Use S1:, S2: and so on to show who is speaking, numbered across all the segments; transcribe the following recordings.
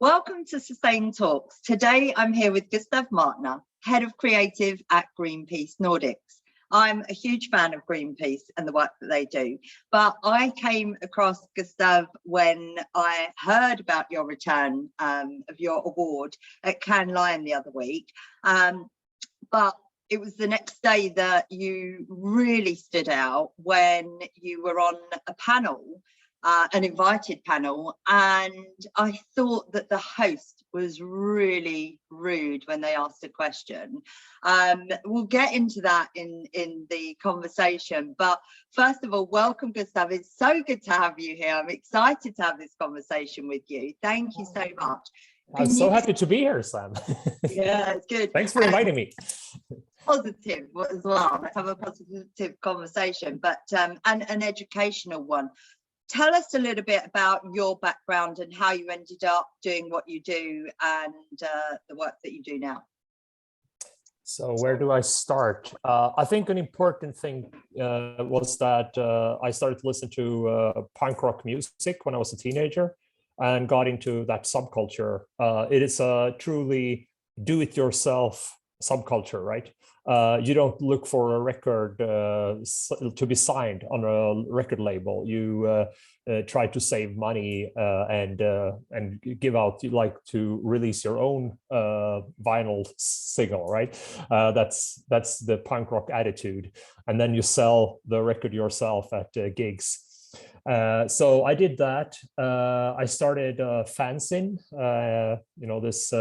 S1: Welcome to Sustain Talks. Today I'm here with Gustav Martner, Head of Creative at Greenpeace Nordics. I'm a huge fan of Greenpeace and the work that they do, but I came across Gustav when I heard about your return of your award at Cannes Lion the other week. But it was the next day that you really stood out when you were on a panel, an invited panel, and I thought that the host was really rude when they asked a question. We'll get into that in the conversation, but first of all, welcome, Gustav. It's so good to have you here. I'm excited to have this conversation with you. Thank you so much.
S2: I'm so happy to be here, Sam.
S1: Yeah, it's good.
S2: Thanks for inviting me.
S1: Positive as well. Let's have a positive conversation, but and an educational one. Tell us a little bit about your background and how you ended up doing what you do and the work that you do now.
S2: So where do I start? I think an important thing was that I started to listen to punk rock music when I was a teenager and got into that subculture. It is a truly do-it-yourself subculture, right? You don't look for a record to be signed on a record label. You try to save money and give out. You like to release your own vinyl single, right? That's the punk rock attitude, and then you sell the record yourself at gigs. So I did that. I started a fanzine, this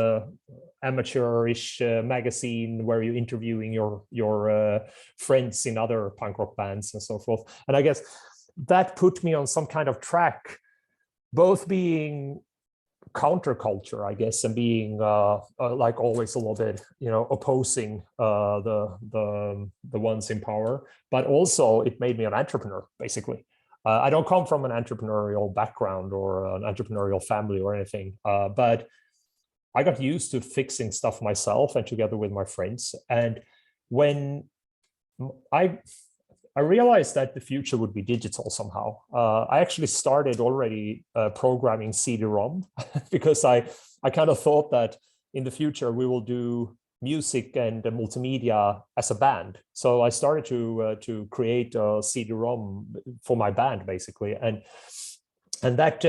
S2: amateurish magazine where you're interviewing your friends in other punk rock bands and so forth. And I guess that put me on some kind of track, both being counterculture, I guess, and being like always a little bit, opposing the ones in power, but also it made me an entrepreneur, basically. I don't come from an entrepreneurial background or an entrepreneurial family or anything, but I got used to fixing stuff myself and together with my friends. And when I realized that the future would be digital somehow, I actually started already programming CD-ROM because I kind of thought that in the future we will do music and multimedia as a band. So I started to create a CD-ROM for my band, basically, and that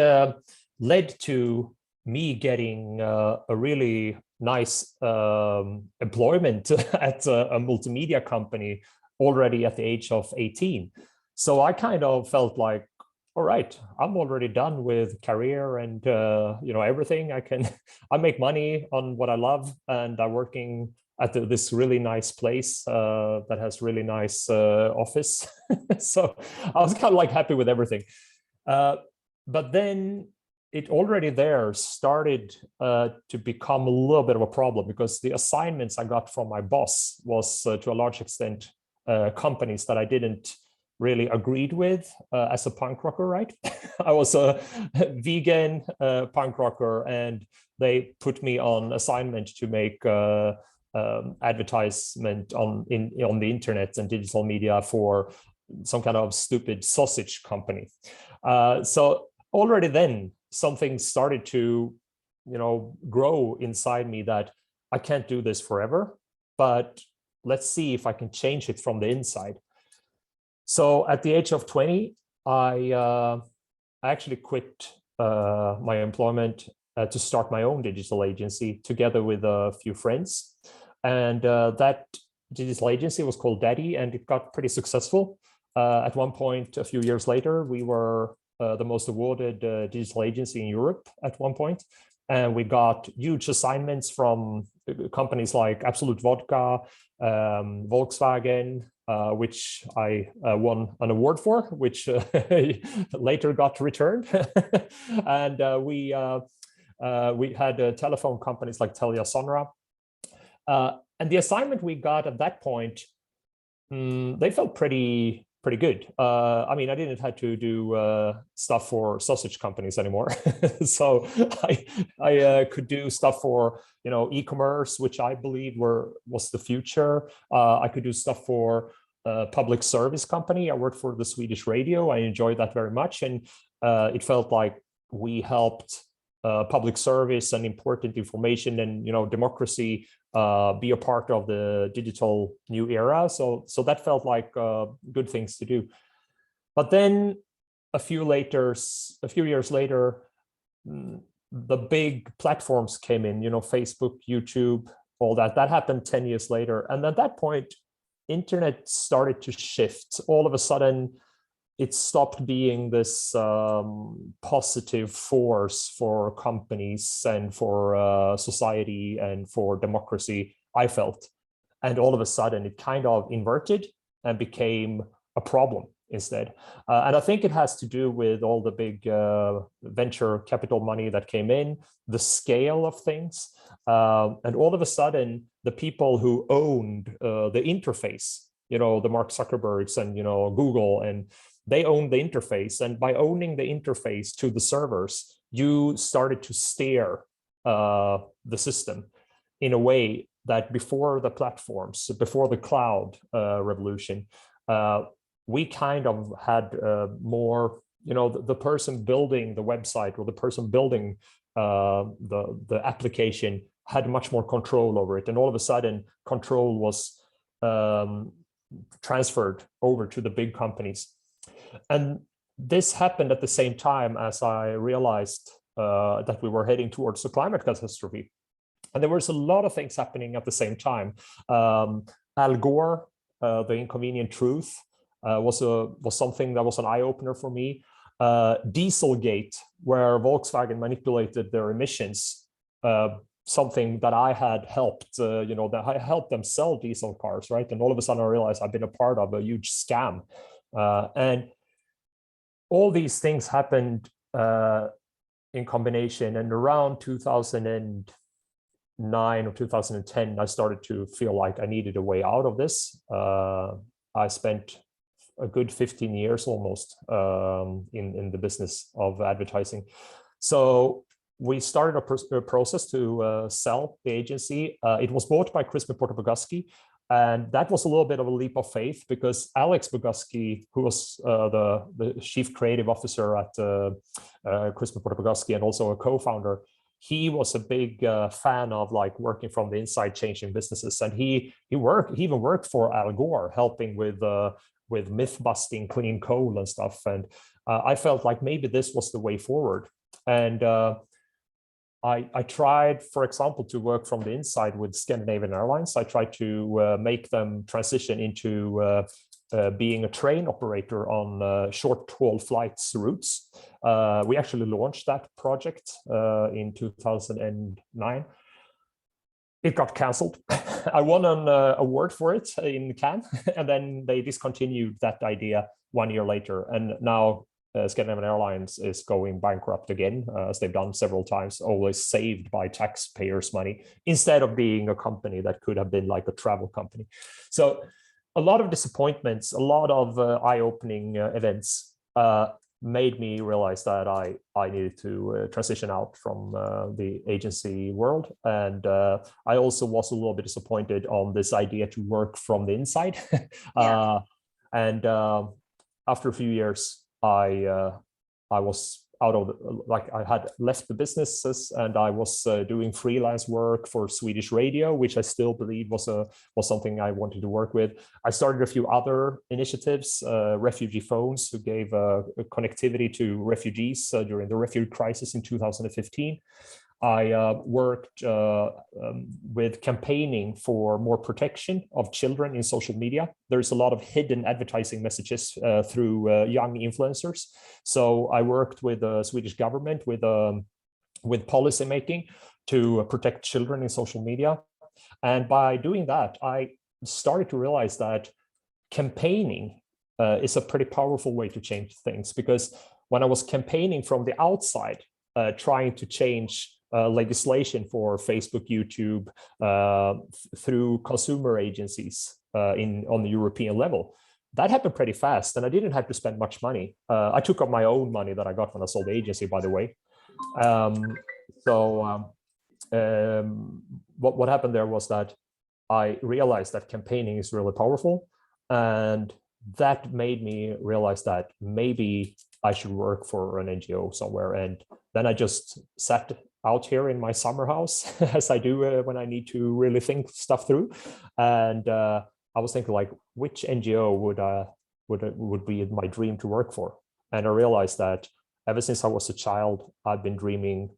S2: led to me getting a really nice employment at a multimedia company already at the age of 18. So I kind of felt like, all right, I'm already done with career and everything. I make money on what I love, and I'm working at this really nice place that has really nice office. So I was kind of like happy with everything. But then it already there started to become a little bit of a problem, because the assignments I got from my boss was to a large extent companies that I didn't really agreed with as a punk rocker, right? I was a vegan punk rocker, and they put me on assignment to make advertisement on the internet and digital media for some kind of stupid sausage company. So already then something started to grow inside me that I can't do this forever, but let's see if I can change it from the inside. So at the age of 20, I actually quit my employment to start my own digital agency together with a few friends. And that digital agency was called Daddy, and it got pretty successful. At one point, a few years later, we were the most awarded digital agency in Europe at one point. And we got huge assignments from companies like Absolut Vodka, Volkswagen, which I won an award for, which later got returned. And we had telephone companies like Telia Sonera. And the assignment we got at that point, they felt pretty good. I mean, I didn't have to do stuff for sausage companies anymore. So I could do stuff for e-commerce, which I believe was the future. I could do stuff for a public service company. I worked for the Swedish radio. I enjoyed that very much, and it felt like we helped public service and important information and democracy be a part of the digital new era. So that felt like good things to do. But then a few years later, the big platforms came in, Facebook, YouTube, all that. That happened 10 years later. And at that point, internet started to shift. All of a sudden, it stopped being this positive force for companies and for society and for democracy, I felt. And all of a sudden, it kind of inverted and became a problem instead. And I think it has to do with all the big venture capital money that came in, the scale of things. And all of a sudden, the people who owned the interface, the Mark Zuckerbergs and, Google, and they owned the interface. And by owning the interface to the servers, you started to steer the system in a way that before the platforms, before the cloud revolution, we kind of had more, the person building the website or the person building the application had much more control over it. And all of a sudden, control was transferred over to the big companies. And this happened at the same time as I realized that we were heading towards a climate catastrophe. And there was a lot of things happening at the same time. Al Gore, The Inconvenient Truth, was something that was an eye-opener for me. Dieselgate, where Volkswagen manipulated their emissions, something that I had helped, that I helped them sell diesel cars, right? And all of a sudden I realized I've been a part of a huge scam. And all these things happened in combination. And around 2009 or 2010, I started to feel like I needed a way out of this. I spent a good 15 years almost in the business of advertising. So we started a process to sell the agency. It was bought by Chris Boguski, and that was a little bit of a leap of faith because Alex Boguski, who was the chief creative officer at Chris Boguski and also a co-founder, he was a big fan of like working from the inside, changing businesses, and he even worked for Al Gore, helping with myth busting, clean coal and stuff. And I felt like maybe this was the way forward. And I tried, for example, to work from the inside with Scandinavian Airlines. I tried to make them transition into being a train operator on short-haul flights routes. We actually launched that project in 2009. It got cancelled. I won an award for it in Cannes, and then they discontinued that idea 1 year later. And now Scandinavian Airlines is going bankrupt again, as they've done several times, always saved by taxpayers' money, instead of being a company that could have been like a travel company. So a lot of disappointments, a lot of eye-opening events made me realize that I needed to transition out from the agency world. And I also was a little bit disappointed on this idea to work from the inside. And after a few years, I was out of I had left the businesses, and I was doing freelance work for Swedish radio, which I still believe was something I wanted to work with. I started a few other initiatives, refugee phones, who gave connectivity to refugees during the refugee crisis in 2015. I worked with campaigning for more protection of children in social media. There's a lot of hidden advertising messages through young influencers. So I worked with the Swedish government with policy making to protect children in social media. And by doing that, I started to realize that campaigning is a pretty powerful way to change things, because when I was campaigning from the outside, trying to change legislation for Facebook, YouTube, through consumer agencies on the European level, that happened pretty fast, and I didn't have to spend much money. I took up my own money that I got when I sold the agency, by the way. What happened there was that I realized that campaigning is really powerful, and that made me realize that maybe I should work for an NGO somewhere. And then I just sat out here in my summer house, as I do when I need to really think stuff through. And I was thinking, like, which NGO would be my dream to work for? And I realized that ever since I was a child, I've been dreaming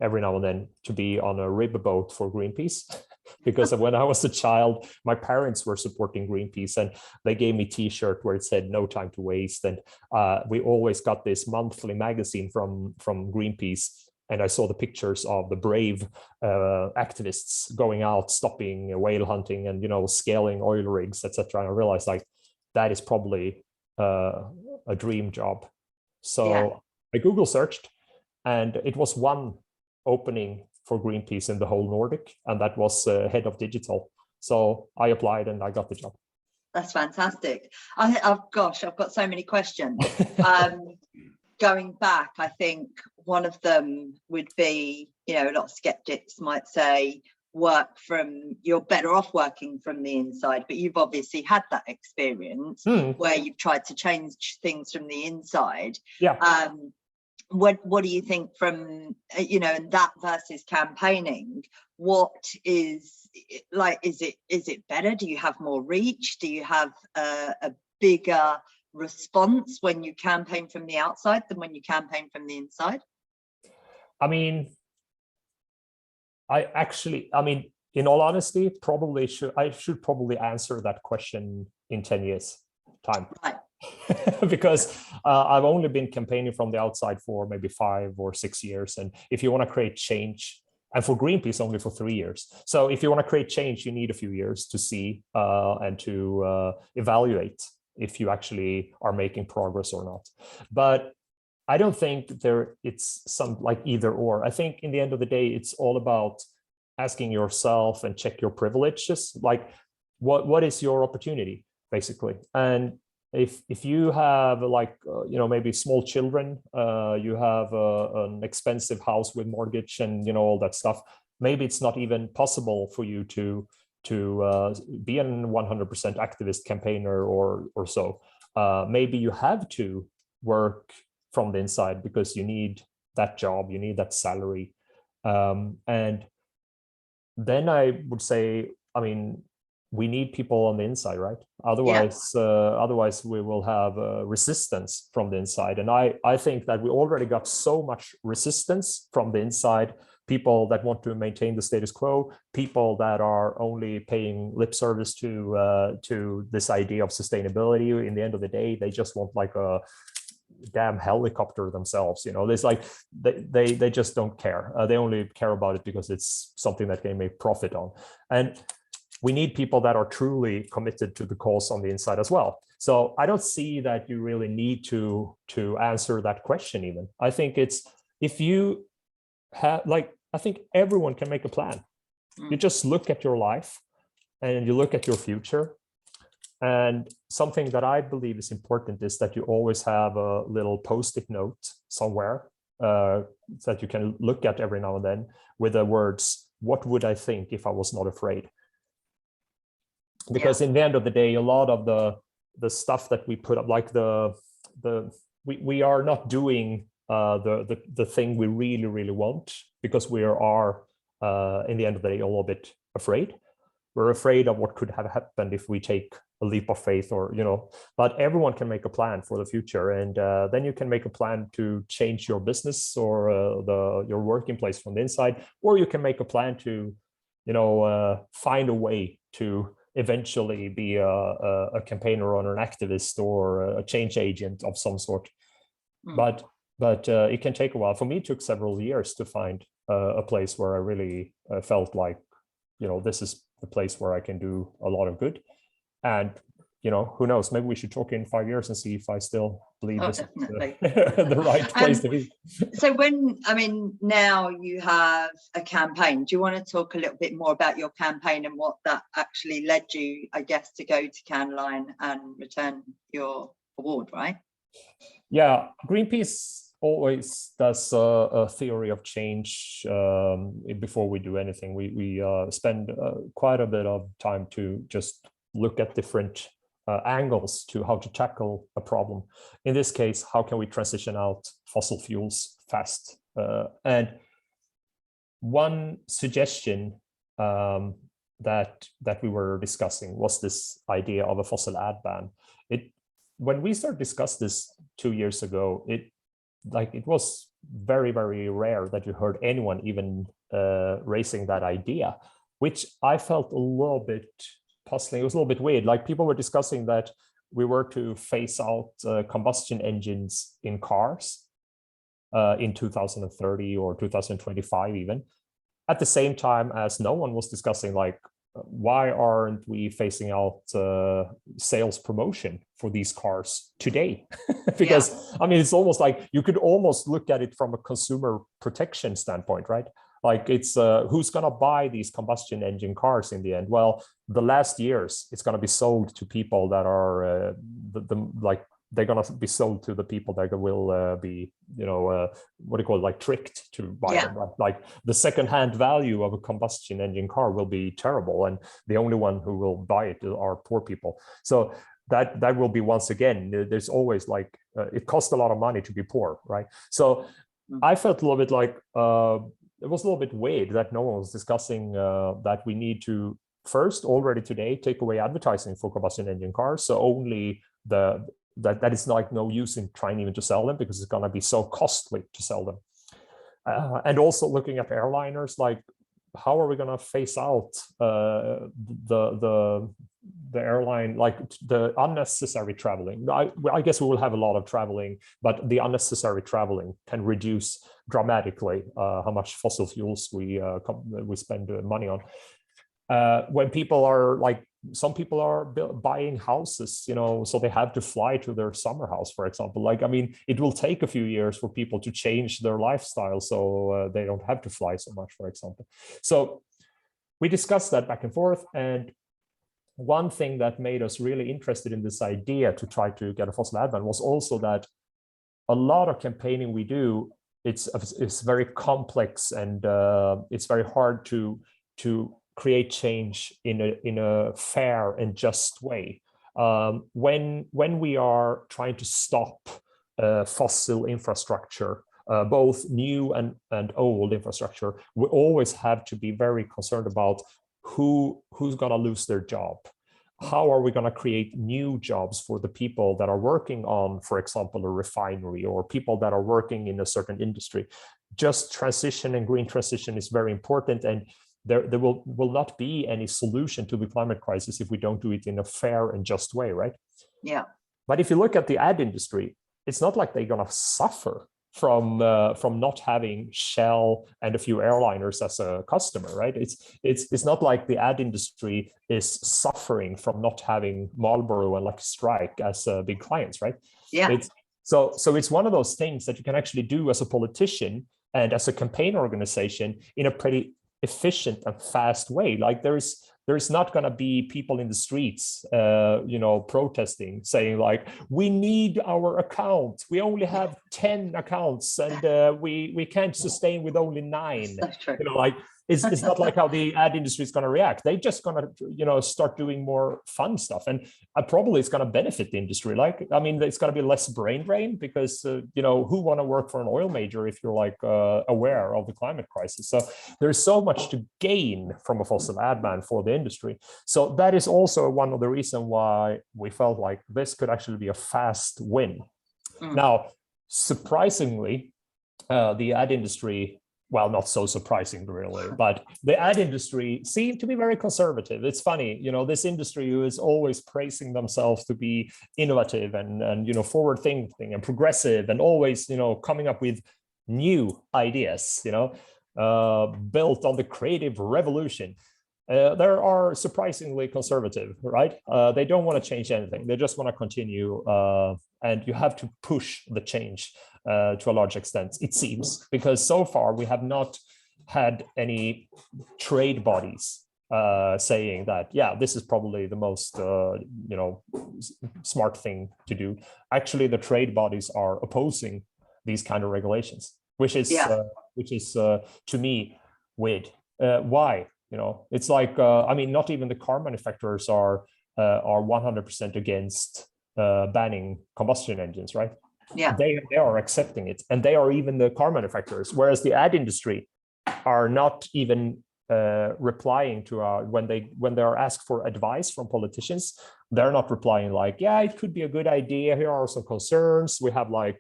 S2: every now and then to be on a rib boat for Greenpeace. Because when I was a child, my parents were supporting Greenpeace, and they gave me a T-shirt where it said "No time to waste." And we always got this monthly magazine from Greenpeace, and I saw the pictures of the brave activists going out, stopping whale hunting, and scaling oil rigs, etc. And I realized, like, that is probably a dream job. So I Google searched, and it was one opening for Greenpeace in the whole Nordic, and that was head of digital. So I applied and I got the job.
S1: That's fantastic. Gosh, I've got so many questions. Going back, I think one of them would be, a lot of skeptics might say, you're better off working from the inside, but you've obviously had that experience where you've tried to change things from the inside.
S2: Yeah.
S1: What do you think from that versus campaigning? What is like, is it better? Do you have more reach? Do you have a bigger response when you campaign from the outside than when you campaign from the inside?
S2: I mean, in all honesty, I should probably answer that question in 10 years time.
S1: Right.
S2: Because I've only been campaigning from the outside for maybe 5 or 6 years. And if you want to create change, and for Greenpeace only for 3 years. So if you want to create change, you need a few years to see and to evaluate if you actually are making progress or not. But I don't think it's some like either or. I think in the end of the day, it's all about asking yourself and check your privileges. Like, what is your opportunity, basically? And if you have maybe small children, you have an expensive house with mortgage and all that stuff, maybe it's not even possible for you to be a 100% activist campaigner or so. Maybe you have to work from the inside because you need that job, you need that salary. And then I would say, we need people on the inside, right? Otherwise we will have resistance from the inside. And I think that we already got so much resistance from the inside, people that want to maintain the status quo, people that are only paying lip service to this idea of sustainability. In the end of the day, they just want like a damn helicopter themselves. There's like they just don't care. They only care about it because it's something that they make profit on. And we need people that are truly committed to the cause on the inside as well. So I don't see that you really need to answer that question even. I think it's, if you have, I think everyone can make a plan. You just look at your life and you look at your future. And something that I believe is important is that you always have a little post-it note somewhere that you can look at every now and then with the words, what would I think if I was not afraid? Because in the end of the day, a lot of the stuff that we put up, like we are not doing the thing we really, really want, because we are in the end of the day a little bit afraid. We're afraid of what could have happened if we take a leap of faith, or but everyone can make a plan for the future, and then you can make a plan to change your business or your working place from the inside, or you can make a plan to find a way to eventually be a campaigner or an activist or a change agent of some sort. But it can take a while. For me, it took several years to find a place where I really felt like, this is the place where I can do a lot of good. And who knows, maybe we should talk in 5 years and see if I still believe this is the right place to be.
S1: So now you have a campaign. Do you want to talk a little bit more about your campaign and what that actually led you, I guess, to go to Cannes Lions and return your award, right?
S2: Yeah, Greenpeace always does a theory of change before we do anything. We spend quite a bit of time to just look at different angles to how to tackle a problem. In this case, how can we transition out fossil fuels fast And one suggestion that we were discussing was this idea of a fossil ad ban. When we started discuss this 2 years ago, it was very, very rare that you heard anyone even raising that idea, which I felt a little bit puzzling. It was a little bit weird. Like, people were discussing that we were to phase out combustion engines in cars in 2030 or 2025 even, at the same time as no one was discussing, like, why aren't we phasing out sales promotion for these cars today? Because I mean, it's almost like you could almost look at it from a consumer protection standpoint, right? Like, it's who's going to buy these combustion engine cars in the end? Well, the last years, it's going to be sold to people that are they're going to be sold to the people that will be, what do you call it, like, tricked to buy them. Like, the secondhand value of a combustion engine car will be terrible, and the only one who will buy it are poor people. So that will be, once again, there's always, like, it costs a lot of money to be poor, right? So I felt a little bit like it was a little bit weird that no one was discussing that we need to first, already today, take away advertising for combustion engine cars. So only that is, like, no use in trying even to sell them, because it's going to be so costly to sell them. And also looking at airliners, like, how are we going to phase out the airline, like, the unnecessary traveling? I guess we will have a lot of traveling, but the unnecessary traveling can reduce dramatically how much fossil fuels we spend money on. When people are, like, some people are buying houses, so they have to fly to their summer house, for example. Like, I mean, it will take a few years for people to change their lifestyle, so they don't have to fly so much, for example. So we discussed that back and forth. And one thing that made us really interested in this idea to try to get a fossil ad ban was also that a lot of campaigning we do, it's very complex, and it's very hard to create change in a fair and just way. When we are trying to stop fossil infrastructure, both new and old infrastructure, we always have to be very concerned about who's going to lose their job. How are we going to create new jobs for the people that are working on, for example, a refinery, or people that are working in a certain industry? Just transition and green transition is very important, and there will not be any solution to the climate crisis if we don't do it in a fair and just way, right?
S1: Yeah. But
S2: if you look at the ad industry, it's not like they're going to suffer from not having Shell and a few airliners as a customer, right? It's not like the ad industry is suffering from not having Marlboro and Lucky Strike as big clients, right?
S1: Yeah.
S2: So it's one of those things that you can actually do as a politician and as a campaign organization in a pretty efficient and fast way. Like, there is not going to be people in the streets protesting, saying, like, we need our account, we only have 10 accounts, and we can't sustain with only 9.
S1: That's true.
S2: Like, it's not like how the ad industry is going to react. They're just going to start doing more fun stuff, and probably it's going to benefit the industry. Like, I mean, it's going to be less brain drain, because who want to work for an oil major if you're, like, aware of the climate crisis? So there's so much to gain from a fossil ad ban for the industry. So that is also one of the reasons why we felt like this could actually be a fast win. Now, surprisingly, the ad industry, well, not so surprising really, but the ad industry seemed to be very conservative. It's funny, this industry who is always praising themselves to be innovative and forward thinking and progressive, and always coming up with new ideas, built on the creative revolution. They are surprisingly conservative, right? They don't want to change anything. They just want to continue, and you have to push the change to a large extent, it seems, because so far we have not had any trade bodies saying that, yeah, this is probably the most smart thing to do. Actually, the trade bodies are opposing these kind of regulations, which is to me weird. Why? It's like, I mean, not even the car manufacturers are 100% against banning combustion engines, right?
S1: Yeah.
S2: They are accepting it, and they are even the car manufacturers, whereas the ad industry are not even replying to when they are asked for advice from politicians. They're not replying like, yeah, it could be a good idea, here are some concerns, we have like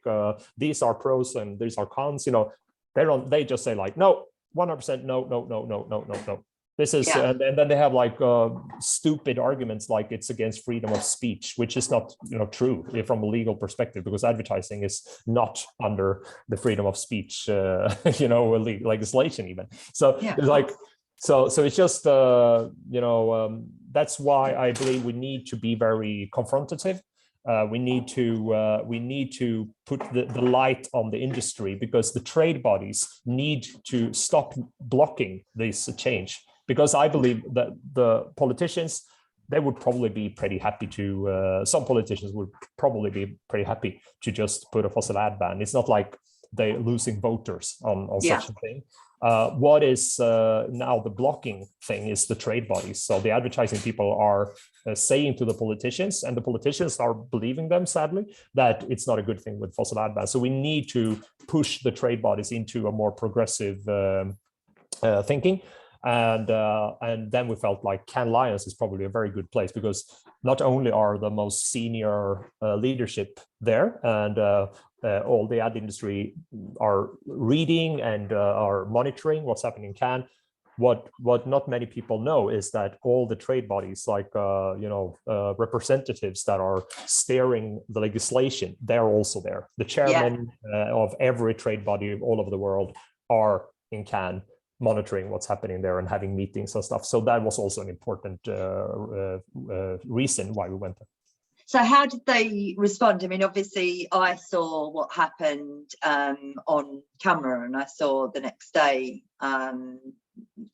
S2: these are pros and these are cons, you know. They just say like, no, 100% no, no, no, no, no, no, no. This is,
S1: Yeah.
S2: and then they have like stupid arguments like it's against freedom of speech, which is not, you know, true from a legal perspective, because advertising is not under the freedom of speech, you know, legislation even. So
S1: Yeah.
S2: it's like, so it's just, you know, that's why I believe we need to be very confrontative. We need to put the light on the industry, because the trade bodies need to stop blocking this change. Because I believe that the politicians, they would probably be pretty happy to, some politicians would probably be pretty happy to just put a fossil ad ban. It's not like they're losing voters on such a thing. What is now the blocking thing is the trade bodies. So the advertising people are saying to the politicians, and the politicians are believing them, sadly, that it's not a good thing with fossil ad ban. So we need to push the trade bodies into a more progressive thinking. And then we felt like Cannes Lions is probably a very good place, because not only are the most senior leadership there, and all the ad industry are reading and are monitoring what's happening in Cannes. What not many people know is that all the trade bodies, like you know, representatives that are steering the legislation, they're also there. The chairman of every trade body all over the world are in Cannes, monitoring what's happening there and having meetings and stuff. So that was also an important reason why we went there.
S1: So how did they respond? I mean, obviously I saw what happened on camera, and I saw the next day,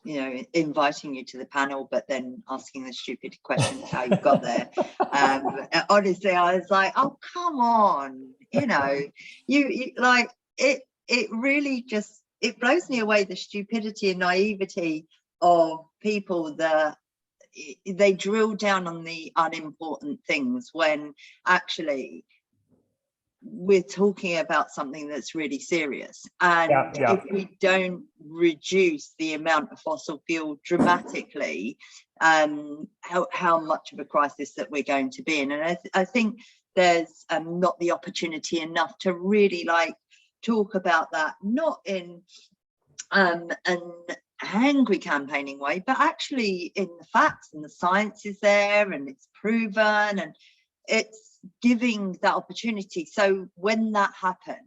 S1: you know, inviting you to the panel, but then asking the stupid questions how you got there. Honestly, I was like, oh, come on, you know, you like it really just, it blows me away, the stupidity and naivety of people that they drill down on the unimportant things, when actually we're talking about something that's really serious. And if we don't reduce the amount of fossil fuel dramatically, how much of a crisis that we're going to be in. And I think there's not the opportunity enough to really like talk about that, not in an angry campaigning way, but actually in the facts, and the science is there and it's proven, and it's giving that opportunity. So when that happened,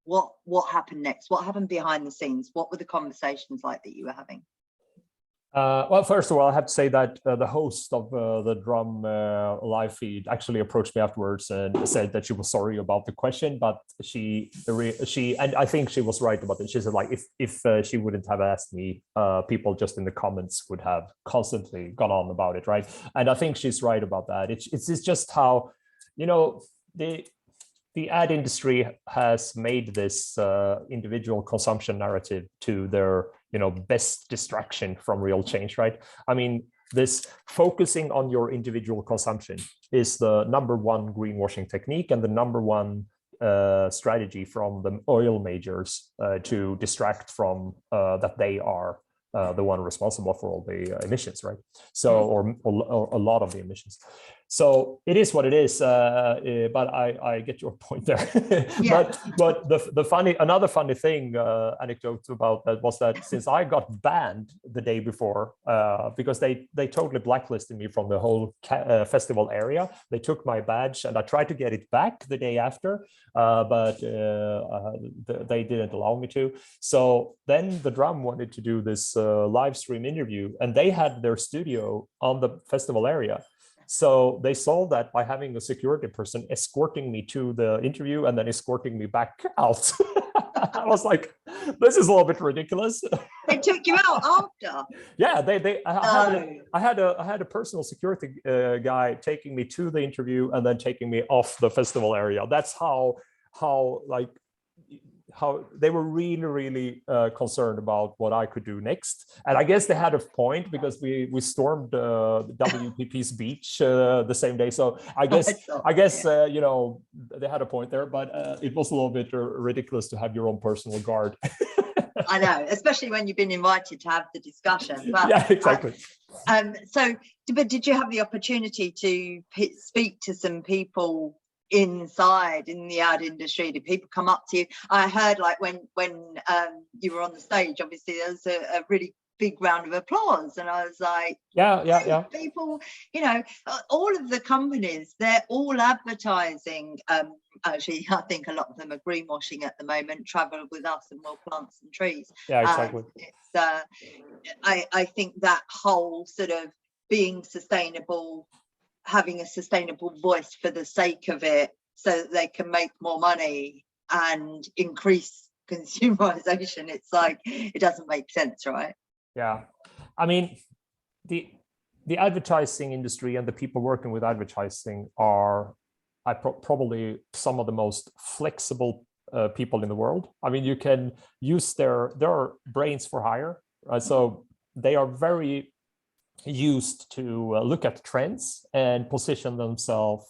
S1: what happened next? What happened behind the scenes? What were the conversations like that you were having?
S2: Well, first of all, I have to say that the host of the Drum live feed actually approached me afterwards and said that she was sorry about the question, but she and I think she was right about it. She said like, if she wouldn't have asked me, people just in the comments would have constantly gone on about it, right? And I think she's right about that. It's just how, you know, the ad industry has made this individual consumption narrative to their, you know, best distraction from real change, right? I mean, this focusing on your individual consumption is the #1 greenwashing technique and the #1 strategy from the oil majors to distract from that they are the one responsible for all the emissions, right? So, or a lot of the emissions. So it is what it is, but I get your point there.
S1: Yeah.
S2: but another funny thing, anecdote about that was that since I got banned the day before, because they totally blacklisted me from the whole festival area. They took my badge, and I tried to get it back the day after, but they didn't allow me to. So then the Drum wanted to do this live stream interview, and they had their studio on the festival area. So they solved that by having a security person escorting me to the interview and then escorting me back out. I was like, this is a little bit ridiculous.
S1: They took you out after?
S2: Yeah, I had a personal security guy taking me to the interview and then taking me off the festival area. That's how how they were really concerned about what I could do next. And I guess they had a point, because we stormed WPP's beach the same day. So I guess you know, they had a point there, but it was a little bit ridiculous to have your own personal guard.
S1: I know, especially when you've been invited to have the discussion. But,
S2: yeah, exactly.
S1: But did you have the opportunity to speak to some people inside in the ad industry? Did people come up to you? I heard, like, when you were on the stage, obviously there was a really big round of applause, and I was like, yeah, people, you know, all of the companies, they're all advertising. Actually, I think a lot of them are greenwashing at the moment. Travel with us and we'll plant some trees.
S2: Yeah, exactly.
S1: I think that whole sort of being sustainable, having a sustainable voice for the sake of it, so that they can make more money and increase consumerization, it's like, it doesn't make sense, right?
S2: Yeah, I mean, the advertising industry and the people working with advertising are probably some of the most flexible people in the world. I mean, you can use their brains for hire, right? So they are very used to look at trends and position themselves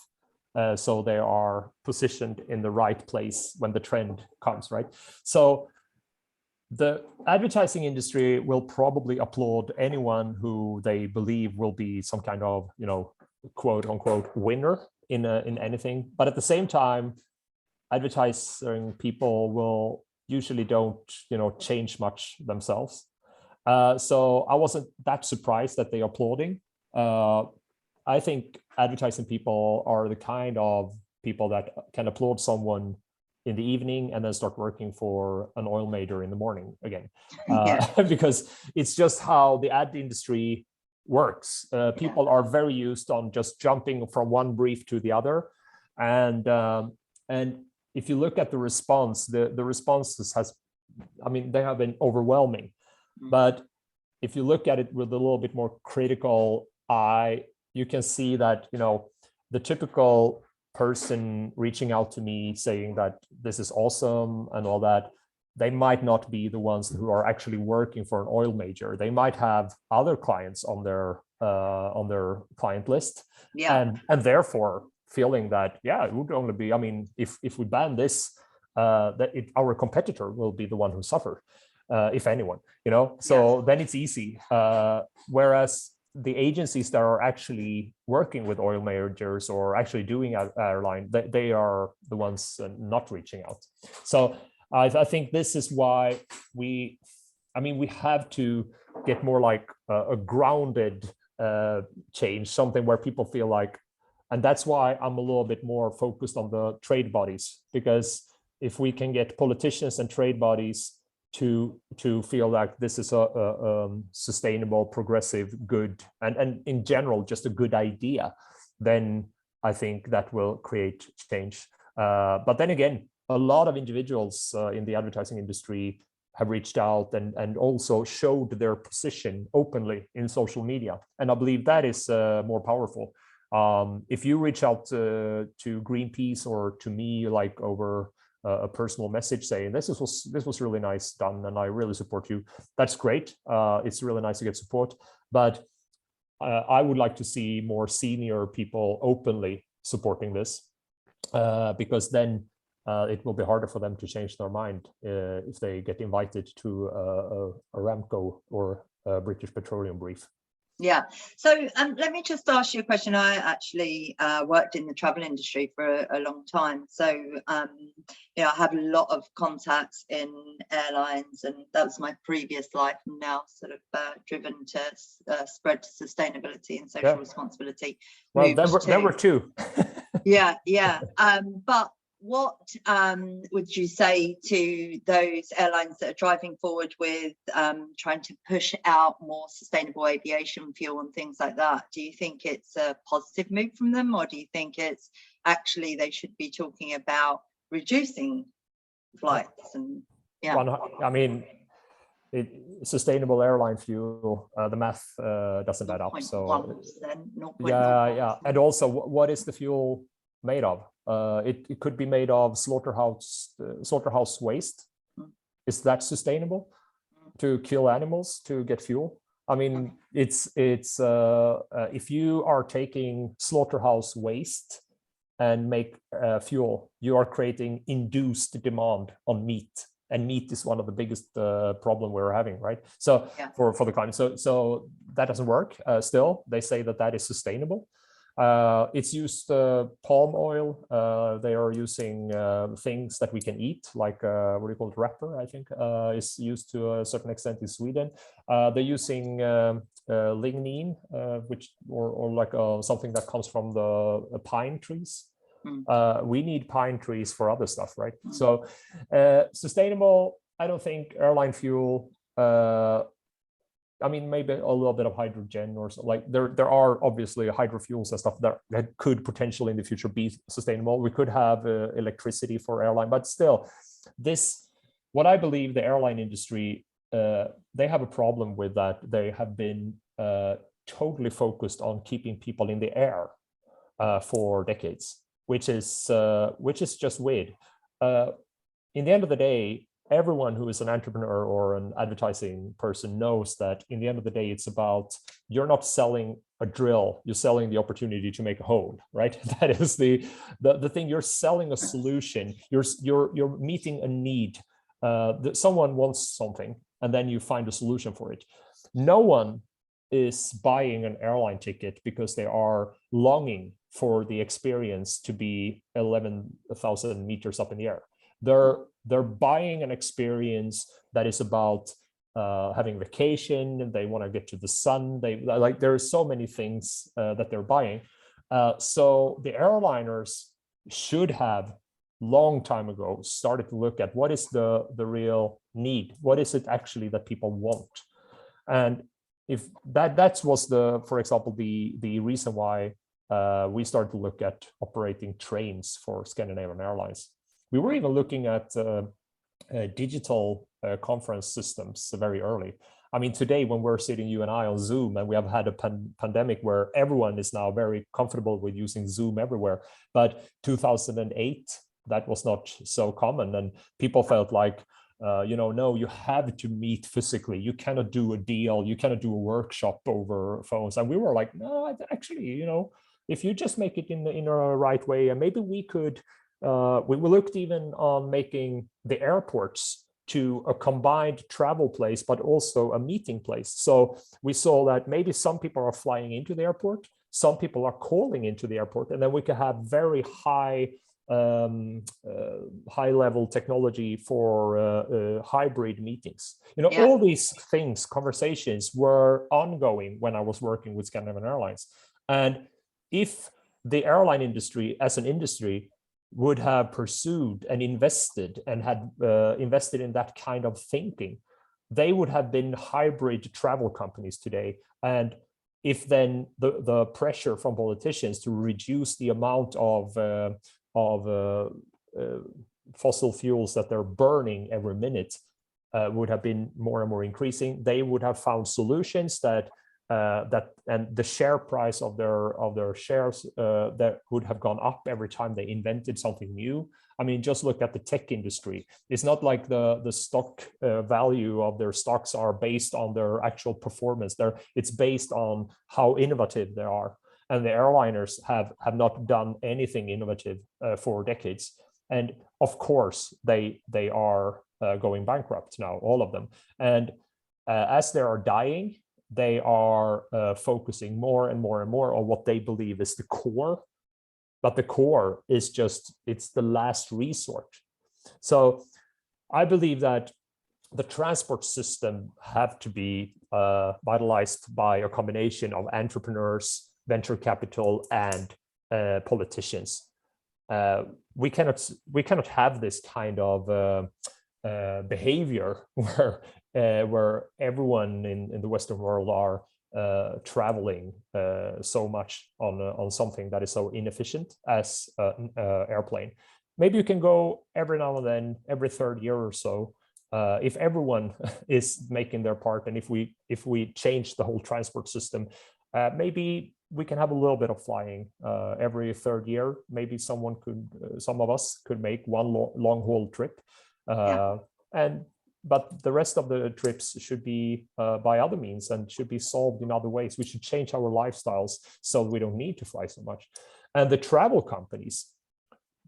S2: so they are positioned in the right place when the trend comes, right? So the advertising industry will probably applaud anyone who they believe will be some kind of, you know, quote unquote winner in anything. But at the same time, advertising people will usually don't, you know, change much themselves. So I wasn't that surprised that they applauding. I think advertising people are the kind of people that can applaud someone in the evening and then start working for an oil major in the morning again, because it's just how the ad industry works. People are very used on just jumping from one brief to the other, and if you look at the response, the responses they have been overwhelming. But if you look at it with a little bit more critical eye, you can see that, you know, the typical person reaching out to me saying that this is awesome and all that, they might not be the ones who are actually working for an oil major. They might have other clients on their client list, and therefore feeling that, yeah, it would only be, I mean, if we ban this, our competitor will be the one who suffer, if anyone, you know. So then it's easy. Whereas the agencies that are actually working with oil majors or actually doing airline, they are the ones not reaching out. So I think this is why we have to get more like a grounded change, something where people feel like, and that's why I'm a little bit more focused on the trade bodies, because if we can get politicians and trade bodies to feel like this is a sustainable, progressive, good, and in general just a good idea, then I think that will create change. But then again, a lot of individuals in the advertising industry have reached out and also showed their position openly in social media, and I believe that is more powerful. If you reach out to Greenpeace or to me, like over a personal message saying this was really nice done and I really support you, that's great. It's really nice to get support, but I would like to see more senior people openly supporting this, because then it will be harder for them to change their mind if they get invited to a Aramco or a British Petroleum brief.
S1: Yeah. So let me just ask you a question. I actually worked in the travel industry for a long time. So, you know, I have a lot of contacts in airlines, and that was my previous life. I'm now sort of driven to spread sustainability and social responsibility.
S2: Well, there were two.
S1: Yeah. But what would you say to those airlines that are driving forward with trying to push out more sustainable aviation fuel and things like that? Do you think it's a positive move from them, or do you think it's actually they should be talking about reducing flights? And
S2: I mean, sustainable airline fuel, the math doesn't add up. So yeah, and also, what is the fuel made of? It could be made of slaughterhouse waste, Is that sustainable? To kill animals to get fuel? I mean, it's if you are taking slaughterhouse waste and make fuel, you are creating induced demand on meat, and meat is one of the biggest problem we're having, right? So for the climate, so that doesn't work. Still, they say that that is sustainable. It's used palm oil. They are using things that we can eat, like what do you call it, wrapper, I think, is used to a certain extent in Sweden. They're using lignin, which or like something that comes from the pine trees. We need pine trees for other stuff, right? So sustainable, I don't think airline fuel. I mean, maybe a little bit of hydrogen or so, like there are obviously hydrofuels and stuff that could potentially in the future be sustainable. We could have electricity for airline, but still, what I believe the airline industry, they have a problem with that. They have been totally focused on keeping people in the air for decades, which is just weird. In the end of the day, everyone who is an entrepreneur or an advertising person knows that in the end of the day, it's about, you're not selling a drill, you're selling the opportunity to make a hole, right? That is the thing. You're selling a solution. You're meeting a need. That someone wants something, and then you find a solution for it. No one is buying an airline ticket because they are longing for the experience to be 11,000 meters up in the air. They're buying an experience that is about having vacation, and they want to get to the sun. There are so many things that they're buying. So the airliners should have long time ago started to look at what is the real need. What is it actually that people want? And if that was for example, the reason why we started to look at operating trains for Scandinavian Airlines. We were even looking at digital conference systems very early. I mean, today when we're sitting, you and I, on Zoom, and we have had a pandemic where everyone is now very comfortable with using Zoom everywhere. But 2008, that was not so common, and people felt like, no, you have to meet physically. You cannot do a deal. You cannot do a workshop over phones. And we were like, no, actually, if you just make it in a right way, and maybe we could. We looked even on making the airports to a combined travel place, but also a meeting place. So we saw that maybe some people are flying into the airport, some people are calling into the airport, and then we could have very high level technology for hybrid meetings. All these things, conversations were ongoing when I was working with Scandinavian Airlines. And if the airline industry as an industry would have pursued and invested and had invested in that kind of thinking, they would have been hybrid travel companies today. And if then the pressure from politicians to reduce the amount of fossil fuels that they're burning every minute would have been more and more increasing, they would have found solutions that and the share price of their shares that would have gone up every time they invented something new. I mean, just look at the tech industry. It's not like the stock value of their stocks are based on their actual performance. It's based on how innovative they are. And the airliners have not done anything innovative for decades. And of course, they are going bankrupt now, all of them. And as they are dying, they are focusing more and more and more on what they believe is the core, but the core is it's the last resort. So I believe that the transport system have to be vitalized by a combination of entrepreneurs, venture capital, and politicians. We cannot have this kind of behavior where everyone in the Western world are traveling so much on something that is so inefficient as an airplane. Maybe you can go every now and then, every third year or so, if everyone is making their part, and if we change the whole transport system, maybe we can have a little bit of flying every third year. Maybe some of us could make one long haul trip. And but the rest of the trips should be by other means and should be solved in other ways. We should change our lifestyles so we don't need to fly so much. And the travel companies,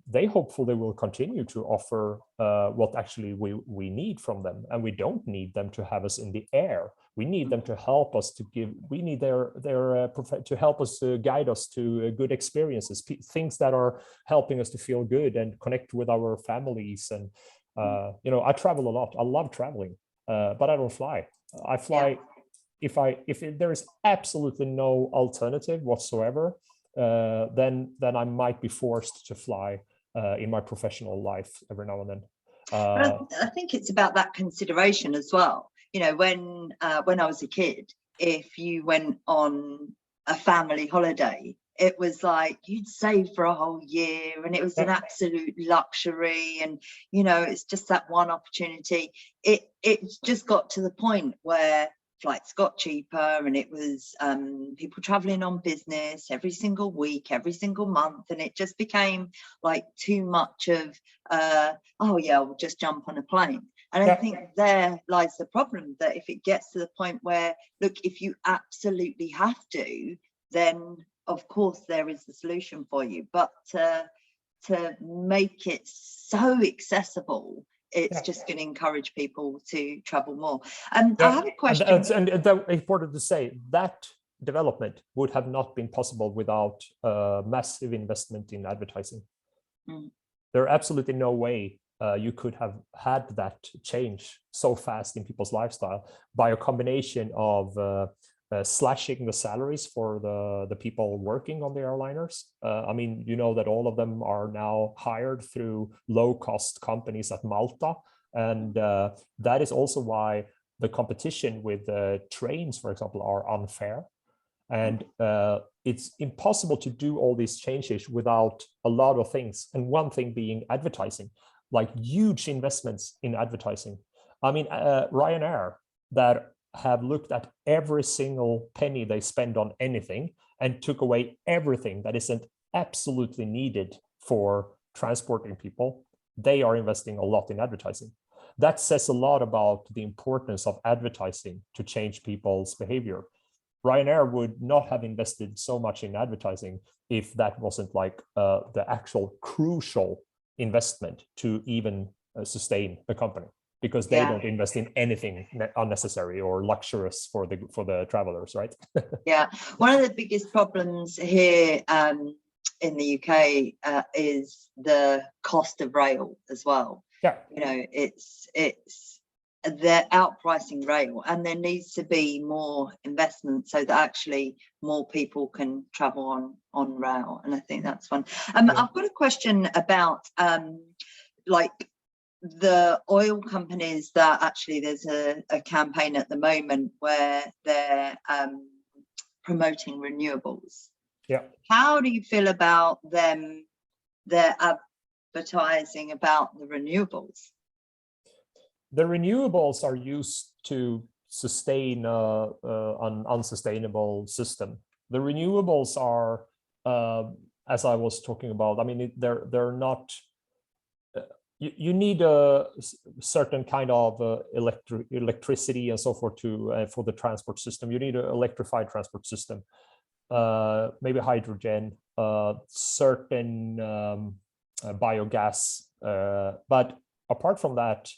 S2: they hopefully will continue to offer what actually we need from them. And we don't need them to have us in the air. We need them to help us to give, we need their to help us to guide us to good experiences, things that are helping us to feel good and connect with our families. And, you know, I travel a lot. I love traveling, but I don't fly. I fly if there is absolutely no alternative whatsoever, then I might be forced to fly in my professional life every now and then.
S1: But I think it's about that consideration as well. You know, when I was a kid, if you went on a family holiday, it was like you'd save for a whole year, and it was an absolute luxury. And you know, it's just that one opportunity. It just got to the point where flights got cheaper, and it was people traveling on business every single week, every single month, and it just became like too much of oh yeah, we'll just jump on a plane. And I think there lies the problem, that if it gets to the point where, look, if you absolutely have to, then of course there is the solution for you, but to make it so accessible, it's just going to encourage people to travel more. I have a question.
S2: And important to say that development would have not been possible without massive investment in advertising. There are absolutely no way you could have had that change so fast in people's lifestyle by a combination of slashing the salaries for the people working on the airliners. I mean, you know that all of them are now hired through low-cost companies at Malta. And that is also why the competition with trains, for example, are unfair. And it's impossible to do all these changes without a lot of things. And one thing being advertising, like huge investments in advertising. I mean, Ryanair, that have looked at every single penny they spend on anything and took away everything that isn't absolutely needed for transporting people, they are investing a lot in advertising. That says a lot about the importance of advertising to change people's behavior. Ryanair would not have invested so much in advertising if that wasn't like the actual crucial investment to even sustain the company, because they don't invest in anything unnecessary or luxurious for the travelers, right? Yeah.
S1: One of the biggest problems here in the UK is the cost of rail as well.
S2: Yeah.
S1: You know, it's they're outpricing rail, and there needs to be more investment so that actually more people can travel on rail. And I think that's fun. I've got a question about like the oil companies, that actually there's a campaign at the moment where they're promoting renewables.
S2: Yeah.
S1: How do you feel about them, their advertising about the renewables?
S2: The renewables are used to sustain an unsustainable system. The renewables are, as I was talking about, I mean, they're not, you need a certain kind of electricity and so forth to for the transport system. You need an electrified transport system, maybe hydrogen, certain biogas, but apart from that,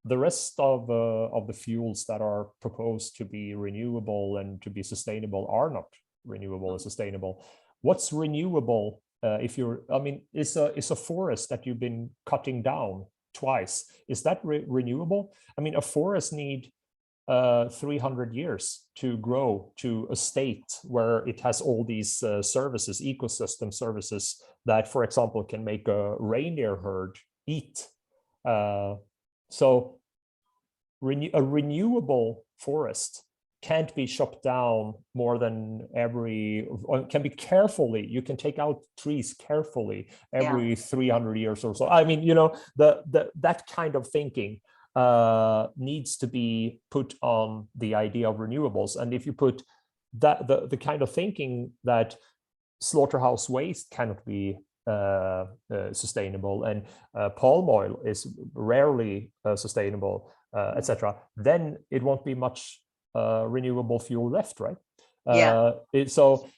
S2: the rest of the fuels that are proposed to be renewable and to be sustainable are not renewable and sustainable. What's renewable? If you're, I mean, it's a forest that you've been cutting down twice. Is that renewable? I mean, a forest need 300 years to grow to a state where it has all these services, ecosystem services that, for example, can make a reindeer herd eat. So a renewable forest can't be chopped down more than can be carefully, you can take out trees carefully every 300 years or so. I mean, you know, that kind of thinking needs to be put on the idea of renewables. And if you put that, the kind of thinking that slaughterhouse waste cannot be sustainable, and palm oil is rarely sustainable, etc., then it won't be much renewable fuel left, right? So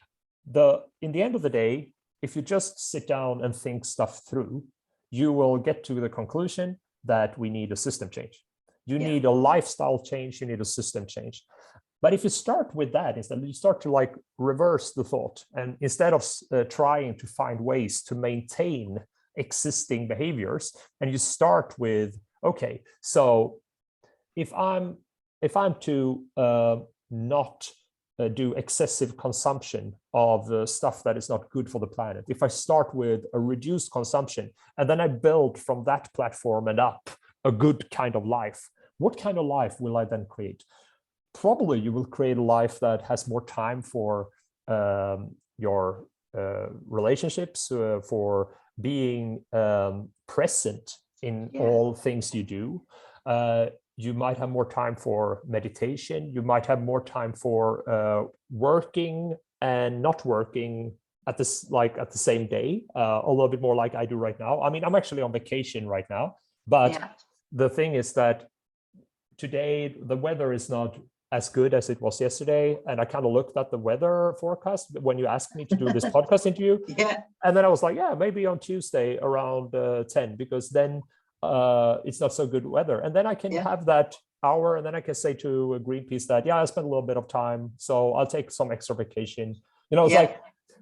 S2: in the end of the day, if you just sit down and think stuff through, you will get to the conclusion that we need a system change. You need a lifestyle change, you need a system change. But if you start with that, instead, you start to like reverse the thought, and instead of trying to find ways to maintain existing behaviors, and you start with, okay, so if I'm to not do excessive consumption of stuff that is not good for the planet, if I start with a reduced consumption and then I build from that platform and up a good kind of life, what kind of life will I then create? Probably you will create a life that has more time for your relationships, for being present in all things you do. You might have more time for meditation. You might have more time for working and not working at the same day, a little bit more like I do right now. I mean, I'm actually on vacation right now, but the thing is that today the weather is not as good as it was yesterday. And I kind of looked at the weather forecast when you asked me to do this podcast interview. And then I was like, yeah, maybe on Tuesday around 10, because then it's not so good weather. And then I can have that hour, and then I can say to Greenpeace that, yeah, I spent a little bit of time, so I'll take some extra vacation. You know, it's like,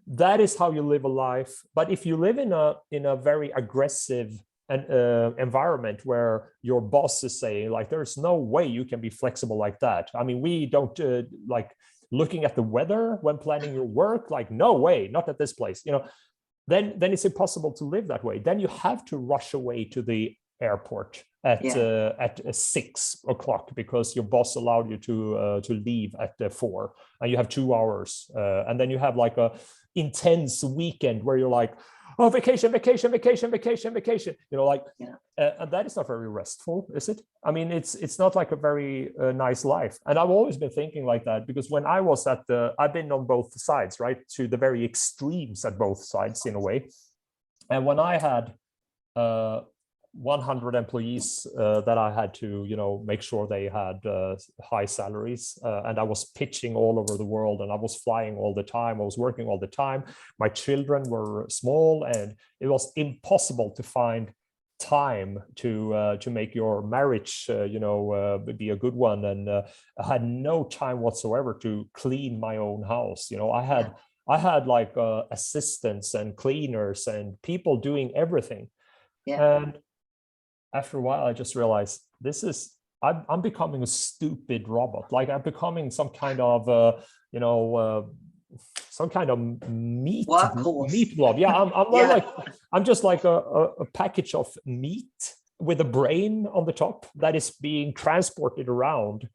S2: that is how you live a life. But if you live in a very aggressive environment where your boss is saying, like, there's no way you can be flexible like that. I mean, we don't like looking at the weather when planning your work, like, no way, not at this place, you know, then it's impossible to live that way. Then you have to rush away to the airport at 6 o'clock because your boss allowed you to leave at 4, and you have 2 hours, and then you have like a intense weekend where you're like, oh, vacation, you know, like, and that is not very restful, is it? I mean, it's not like a very nice life. And I've always been thinking like that, because when I was I've been on both sides, right, to the very extremes at both sides in a way. And when I had 100 employees that I had to, you know, make sure they had high salaries, and I was pitching all over the world, and I was flying all the time, I was working all the time. My children were small, and it was impossible to find time to make your marriage, you know, be a good one. And I had no time whatsoever to clean my own house. You know, I had like assistants and cleaners and people doing everything. And after a while, I just realized I'm becoming a stupid robot. Like, I'm becoming some kind of, you know, some kind of meat blob. Yeah, I'm just like a package of meat with a brain on the top that is being transported around,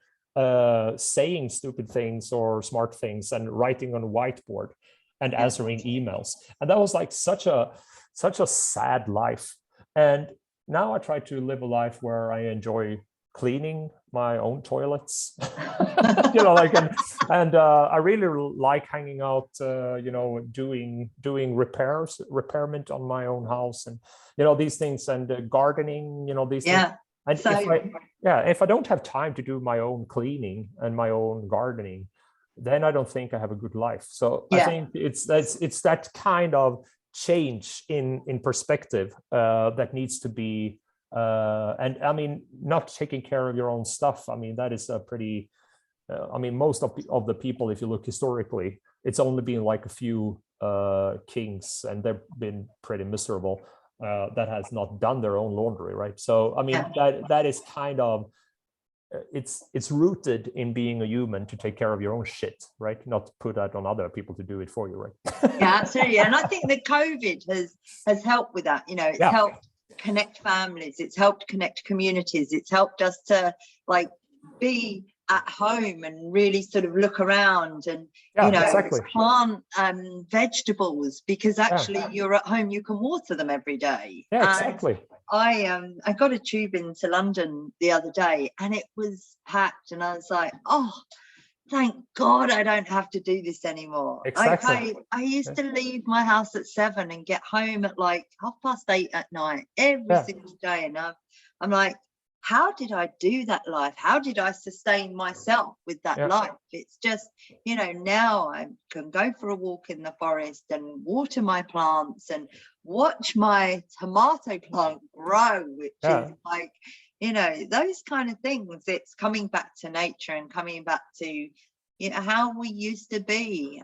S2: saying stupid things or smart things and writing on a whiteboard and answering emails. And that was like such a sad life. And now I try to live a life where I enjoy cleaning my own toilets, you know, like, and I really like hanging out, you know, doing repairment on my own house, and, you know, these things, and gardening, you know, these things. And so, if I don't have time to do my own cleaning and my own gardening, then I don't think I have a good life. So I think it's that kind of change in perspective that needs to be, and I mean, not taking care of your own stuff. I mean, that is a pretty, I mean, most of the people, if you look historically, it's only been like a few kings, and they've been pretty miserable, that has not done their own laundry, right? So I mean, that is kind of, it's rooted in being a human to take care of your own shit, right? Not to put that on other people to do it for you, right?
S1: Yeah, absolutely. And I think that COVID has helped with that. You know, it's helped connect families, it's helped connect communities, it's helped us to like be at home and really sort of look around and you know, plant vegetables, because actually you're at home, you can water them every day. I got a tube into London the other day, and it was packed, and I was like, oh, thank God I don't have to do this anymore. I used to leave my house at 7 and get home at like 8:30 at night every single day, and I'm like, how did I do that life? How did I sustain myself with that life? It's just, you know, now I can go for a walk in the forest and water my plants and watch my tomato plant grow, which is like, you know, those kind of things. It's coming back to nature and coming back to, you know, how we used to be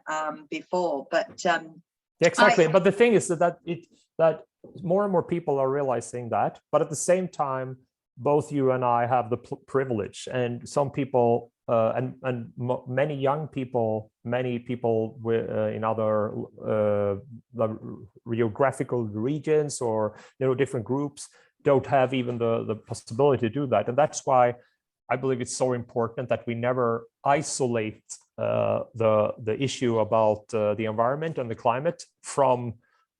S1: before. But
S2: exactly. But the thing is that more and more people are realizing that, but at the same time, both you and I have the privilege, and some people many young people, many people in other geographical regions or, you know, different groups don't have even the possibility to do that. And that's why I believe it's so important that we never isolate the issue about the environment and the climate from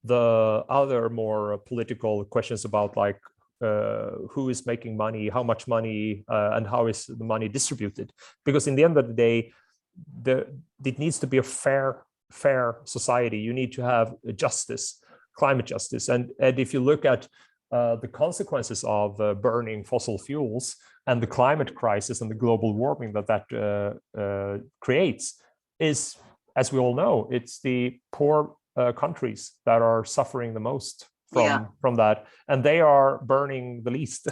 S2: the other more political questions about, like, who is making money, how much money, and how is the money distributed. Because in the end of the day, it needs to be a fair society. You need to have justice, climate justice. And if you look at the consequences of burning fossil fuels and the climate crisis and the global warming that creates, is, as we all know, it's the poor countries that are suffering the most from that, and they are burning the least.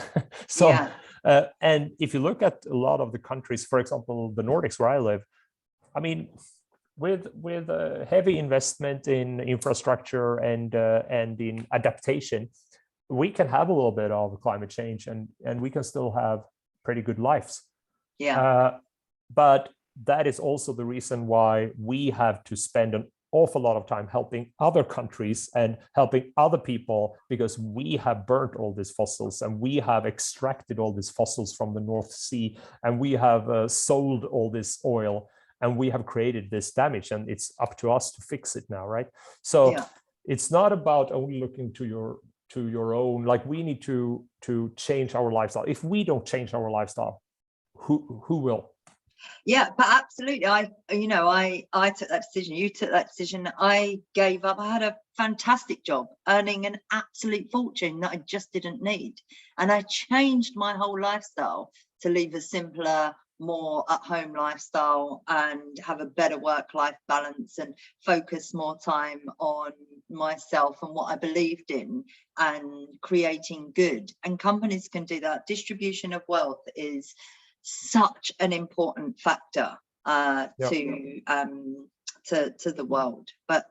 S2: So and if you look at a lot of the countries, for example the Nordics where I live, I mean, with heavy investment in infrastructure and in adaptation, we can have a little bit of climate change and we can still have pretty good lives. But that is also the reason why we have to spend an awful lot of time helping other countries and helping other people, because we have burnt all these fossils and we have extracted all these fossils from the North Sea, and we have sold all this oil, and we have created this damage, and it's up to us to fix it now, right? So it's not about only looking to your own, like, we need to change our lifestyle. If we don't change our lifestyle, who will?
S1: Yeah, but absolutely. I took that decision. You took that decision. I gave up. I had a fantastic job earning an absolute fortune that I just didn't need. And I changed my whole lifestyle to live a simpler, more at-home lifestyle and have a better work-life balance and focus more time on myself and what I believed in and creating good. And companies can do that. Distribution of wealth is such an important factor to the world. But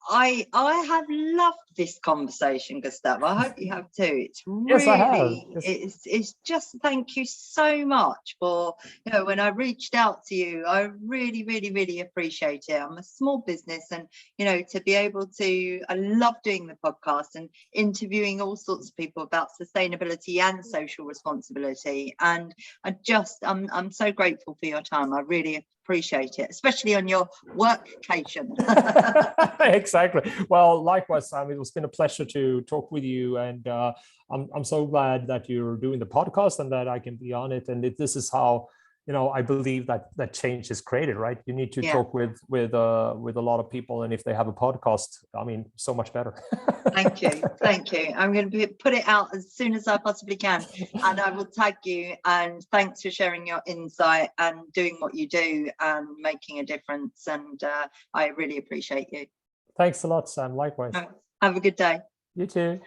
S1: I have loved this conversation, Gustav. I hope you have too. It's really,
S2: yes, I have.
S1: It's just, thank you so much for, you know, when I reached out to you, I really appreciate it. I'm a small business, and, you know, to be able to, I love doing the podcast and interviewing all sorts of people about sustainability and social responsibility. And I'm so grateful for your time. I really appreciate it, especially on your workcation.
S2: Exactly. Well, likewise, Sam, it's been a pleasure to talk with you, and I'm so glad that you're doing the podcast and that I can be on it. And this is how, you know, I believe that change is created, right? You need to talk with a lot of people, and if they have a podcast, I mean, so much better.
S1: Thank you. I'm going to put it out as soon as I possibly can, and I will tag you. And thanks for sharing your insight and doing what you do and making a difference. And I really appreciate you.
S2: Thanks a lot, Sam. Likewise.
S1: Have a good day.
S2: You too.